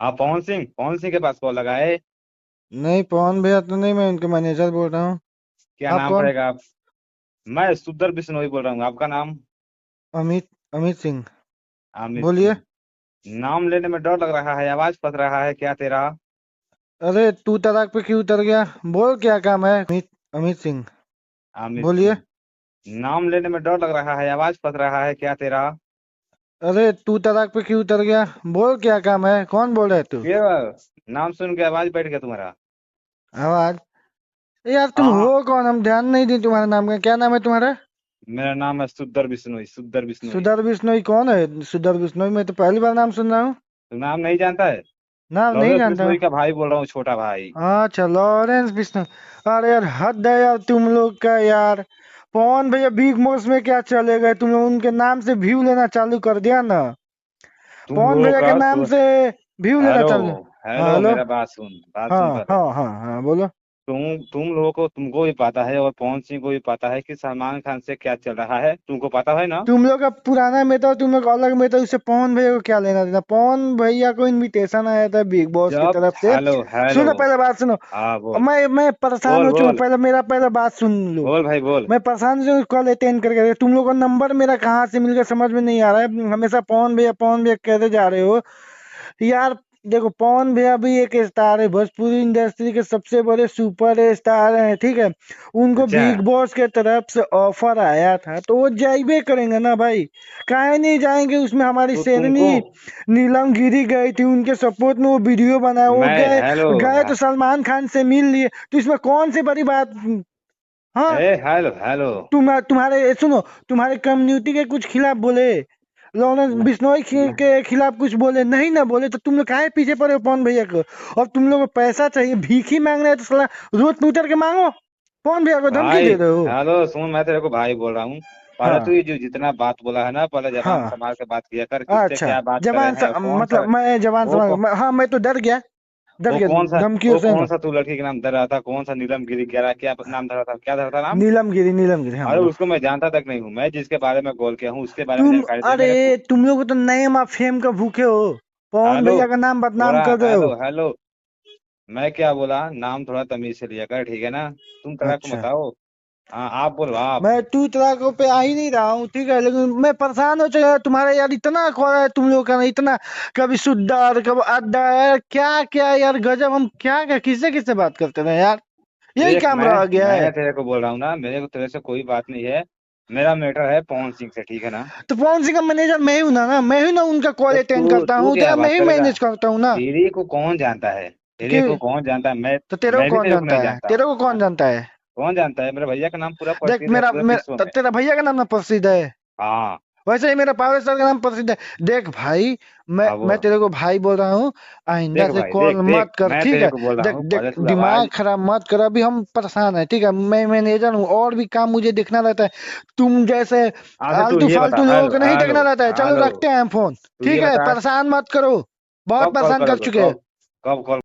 हाँ, पवन सिंह के पास कॉल लगा है। नहीं, पवन भैया तो नहीं, मैं उनके मैनेजर बोल रहा हूँ। क्या आप नाम कौन? पड़ेगा आप? मैं सुंदर बिश्नोई बोल रहा हूँ, आपका नाम? अमित अमित सिंह। अमित बोलिए। सिंह। नाम लेने में डर लग रहा है, आवाज फंस रहा है क्या तेरा? अरे तू तलाक पे क्यों उतर गया? बोल क्या काम है? अमित अमित सिंह। अमित बोलिए। सिंह। नाम लेने में डर लग रहा है, आवाज फंस रहा है क्या तेरा? अरे तू तलाक पे क्यों उतर गया? बोल क्या काम है? कौन बोल रहा है तू? केवल नाम सुन के आवाज बैठ गया तुम्हारा। आवाज? यार तुम हाँ, हो कौन? हम ध्यान नहीं दिए तुम्हारे नाम का। क्या नाम है तुम्हारा? मेरा नाम है सुंदर बिश्नोई, सुंदर बिश्नोई। सुधर बिश्नोई कौन है? सुधर बिश्नोई मैं तो पहली बार नाम सुन रहा हूँ। तो नाम नहीं जानता है? नाम नहीं लॉरेंस जानता हूँ। बिश्नोई का भाई बोल रहा हूँ, छोटा भाई। अच्छा, लॉरेंस बिश्नोई। अरे यार हद है यार तुम लोग का यार। पवन भैया बिग बॉस में क्या चले गए तुम लोग? उनके नाम से व्यू लेना चालू कर दिया ना। तुम पवन लोगों भैया के का नाम तो। से व्यू लेना हेलो। चालू। हाँ हेलो, हेलो। मेरा बात सुन हाँ पहले। हाँ हाँ हाँ बोलो। तुम लोगों को, तुमको भी पता है और पवन सिंह को भी पता है कि सलमान खान से क्या चल रहा है, तुमको पता है ना? तुम लोग का पुराना मेटर, तुम लोग अलग मेटर, उससे पवन भैया को क्या लेना देना? पवन भैया को इनविटेशन आया था बिग बॉस की जब तरफ से। Hello hello. सुनो पहले बात सुनो। हाँ, बोल। मैं परेशान बोल हो चुका हूँ। बोल। पहले मेरा पहले बात सुन लो। बोल भाई बोल। मैं परेशान जो कॉल अटेंड करके तुम लोग को नंबर मेरा कहाँ से मिल गया समझ में नहीं आ रहा है। हमेशा पवन भैया कहते जा रहे हो यार। देखो पवन भैया भी एक स्टार है, भोजपुरी इंडस्ट्री के सबसे बड़े सुपर स्टार हैं, ठीक है। उनको अच्छा। बिग बॉस के तरफ से ऑफर आया था तो वो जाइबे करेंगे ना भाई। काहे नहीं जाएंगे? उसमें हमारी तो शेरनी तुमको नीलम गिरी गई थी, उनके सपोर्ट में वो वीडियो बनाया। वो मैं गए हेलो। गए तो सलमान खान से मिल लिए, तो इसमें कौन सी बड़ी बात? हाँ। Hello hello. तुम्हारे सुनो, तुम्हारे कम्युनिटी के कुछ खिलाफ बोले, लॉरेंस मैं, बिश्नोई मैं, के खिलाफ कुछ बोले नहीं ना? बोले तो तुम लोग काहे पीछे पड़े हो पवन भैया को? और तुम लोग को पैसा चाहिए, भीख मांग रहे हैं तो साला रोड पे उतर के मांगो। पवन भैया को धमकी भाई दे रहे हो? हेलो सुन, मैं तेरे को भाई बोल रहा हूँ। पहले तो हाँ ये जो जितना बात बोला है ना, पहले जबान हाँ। संभाल के बात किया कर, किससे अच्छा। क्या बात कर रहे जवान हैं, कौन सा। मतलब मैं जवान वो कौन, हाँ मैं तो डर गया। डर वो गया कौन सा धमकियों वो से कौन ना। सा तू लड़की का नाम धर रहा था, कौन सा नीलम गिरी कह रहा, क्या नाम धर रहा था, क्या धर रहा था नाम? नीलम गिरी हाँ अरे बोलो। उसको मैं जानता तक नहीं हूँ, मैं जिसके बारे में कॉल किया हूँ उसके बारे में तुम जानकारी दे अरे मेरे को। तुम लोग तो नेम ऑफ फेम का भूखे हो। पवन हेलो। भैया का नाम बदनाम थोड़ा कर रहे हो। Hello hello. मैं क्या बोला, नाम थोड़ा तमीज से लिया कर, ठीक है ना? तुम तड़ाक अच्छा। मत आओ। हाँ, आप बोलो आप। मैं तू तलाकों पे आ ही नहीं रहा हूँ, ठीक है, लेकिन मैं परेशान हो चुका है तुम्हारा यार। इतना खोरा है तुम लोग का ना, इतना कभी सुद्दार कभी अड्डा यार, क्या क्या यार गजब। हम क्या क्या किससे किससे बात करते रहे यार? यही देख, काम मैं रह गया है। मैं तेरे को बोल रहा हूँ ना, मेरे को तेरे से कोई बात नहीं है। मेरा मैटर है पवन सिंह से, ठीक है ना? तो पवन सिंह का मैनेजर मैं हूं ना मैं हूं ना उनका कॉल तो अटेंड तू करता तू हूँ, क्या तो मैं बात ही करेगा? मैनेज करता हूँ ना। तेरे को कौन जानता है? तेरे कि को कौन जानता है? मैं तो तेरे को मैं भी कौन तेरे को जानता नहीं है? जानता। तेरे को हाँ, कौन जानता है? कौन जानता है? मेरे भैया का नाम पूरा देख प्रसिद्ध है पूरे विश्व में। तेरा भैया का नाम ना प्रसिद्ध है। हाँ। वैसे ही मेरा पावर स्टार का नाम प्रसिद्ध है। देख भाई, अब मैं तेरे को भाई बोल रहा हूँ। आइंदा देख से भाई, कॉल देख देख, मत कर, मैं ठीक तेरे है। को बोल रहा देख हूँ, देख पहले तू दिमाग आवाज। खराब मत कर, अभी हम परेशान है, ठीक है। मैं मैनेजर हूँ और भी काम मुझे देखना रहता है। तुम जैसे अच्छा, तू आलतू ये बता, फालतू लोगों हेलो को नहीं हेलो देखना रहता है। चलो हेलो। रखते हैं हम फोन। तू ये ठीक है, बता, परेशान मत करो। बहुत कब कॉल परेशान कर करोगे, चुके हैं। कब? कब कॉल